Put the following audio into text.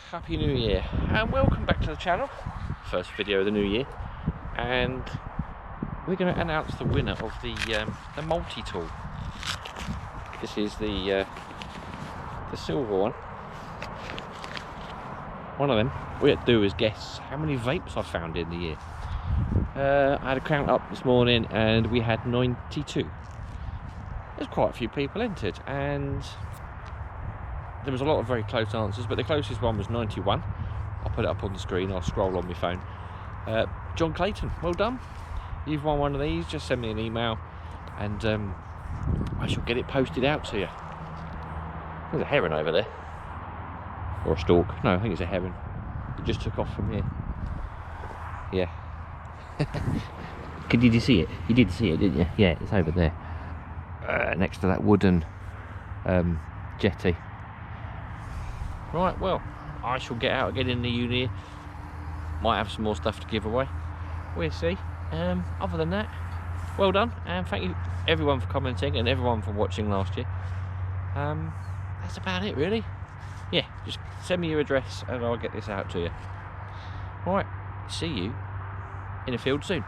Happy New Year and welcome back to the channel. First video of the new year, and we're going to announce the winner of the Multitool. This is the silver one. One of them. What we had to do is guess how many vapes I found in the year. I had a count up this morning and we had 92. There's quite a few people entered, and there was a lot of very close answers, but the closest one was 91. I'll put it up on the screen, I'll scroll on my phone. John Clayton, well done. You've won one of these. Just send me an email and I shall get it posted out to you. There's a heron over there. Or a stork. No, I think it's a heron. It just took off from here. Yeah. Did you see it? You did see it, didn't you? Yeah, it's over there. Next to that wooden jetty. Right, well, I shall get out again in the new year. Might have some more stuff to give away. We'll see. Other than that, well done, and thank you everyone for commenting and everyone for watching last year. That's about it, really. Yeah, just send me your address and I'll get this out to you. Right, see you in the field soon.